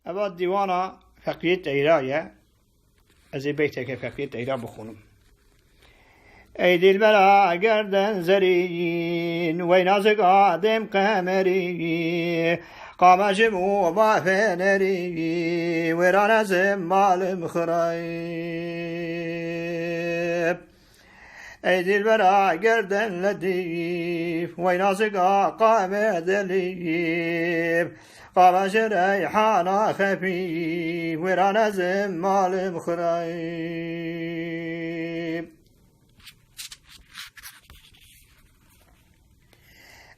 أبا ديوانا فقية إيرايا أزي بيتك فقية إيرا بخونم. أيدي البلا قردن زريين وينازق آدم قمري قام جمو ما فنري ورانا زمال مخرايب أيدي البلا قردن لديف وينازق قام دليب قام ريحانا خفيف ورانا زمال مخرايب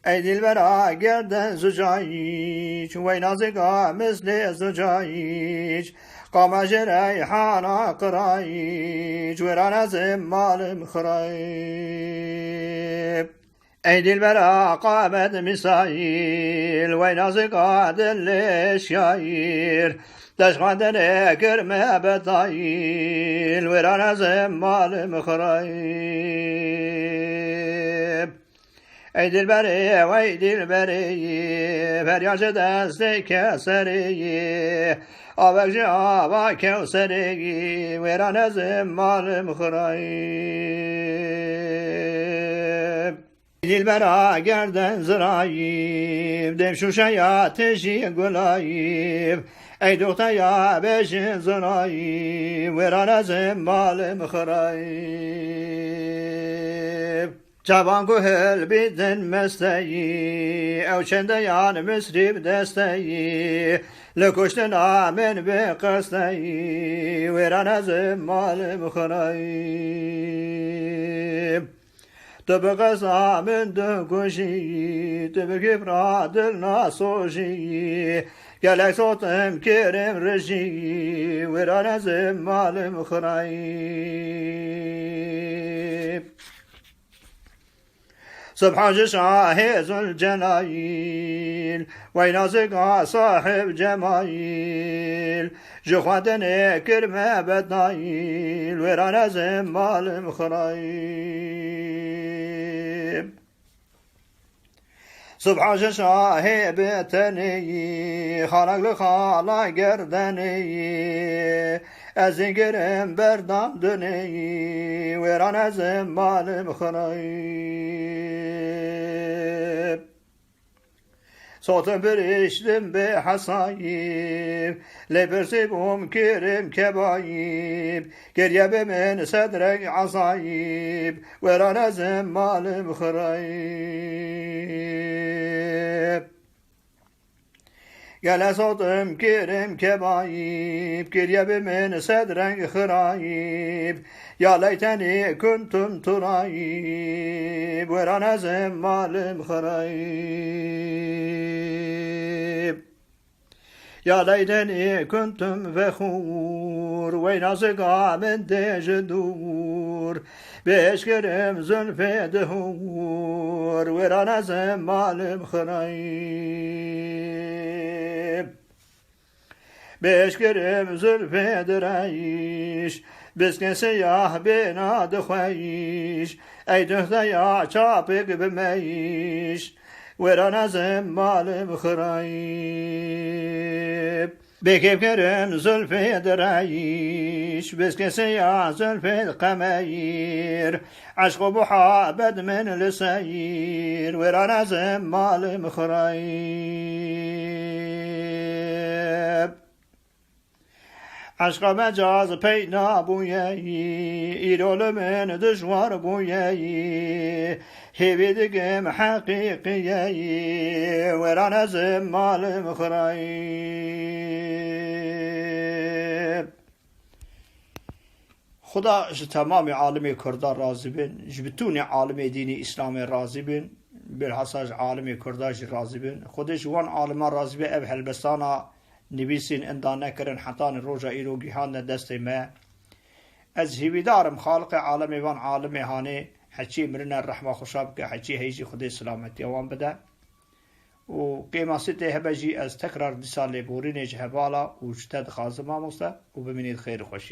أيدي البراء قردن زجايج وينازقا مثل زجايج قام ريحانا قرايج ورانا زمال مخرايب أيدي البراء قامت مسايل وينازقا دل شاير تشغدن كرمه بطايل ورانا زمال مخرايب أيدي البري وأيدي البري فرياج دستك سري أبك جابك وسري ورانا زمال مخرايب أيدي البرا قردن زرايب دم شوشيا تجي قلايب أي دوختا يا بيش زرايب ورانا زمال مخرايب جوان گوهل بیدن مستی او چند یان مسریب دستی لکشتن آمن به قستی ویران از مال مخرایم تو بقص آمن دو گوشی تو بکیف را دل ناسوشی گلک صوتم کرم رشی ویران از مال مخرایم سبحان شاهز الجلايل وينازق صاحب جمايل جخواتن كرمه بدايل ويرانا زمال مخرايب سبحان شاهب تني خالق لخالا قردني أزنقرم بردام دني ويرانا زمال مخرايب صوت برشتم بحصايب لبرسبهم كرم كبايب قريب من صدرك عصايب ورانا زمال مخرايب قال صوتم كرم كبايب قريب من صدرك خرايب يا ليتني كنتم ترايب ورانا زمال مخرايب يا ليتني كنتم فخور وينازقا من دجدور بشكرم زلفي دهور ورانا زمال مخرايب بشكرم زلفي دريش بسكن سياح بينا دخويش اي دخدايا چابق بميش ورانا زمال مخرايب بكيف كرم زلفي دريش بسكن سياح زلفي القماير عشق بحابد من لسير ورانا زمال مخرايب عشق مجاز پیدا بویی ایرول من دشوار بویی هیویدگم حقیقیی وران زمال مخرايب خدا تمام عالم کردار راضی بین جبتون عالم دینی اسلام راضی بین بالحصاج عالم کرداج راضی بین خودش وان عالم راضی بین اب هلبستانا نبیسین اندان نکرن حتان روژا ایرو گیهان دست ما از هیویدارم خالق عالم وان عالم هانه حچی مرنا الرحمة خشاب که حچی هیجی خدای سلامتی وان بده و قیمه سته هبجی از تکرار دسال بورین جهبالا و جتد خازم آموسته و ببینید خیر خوشی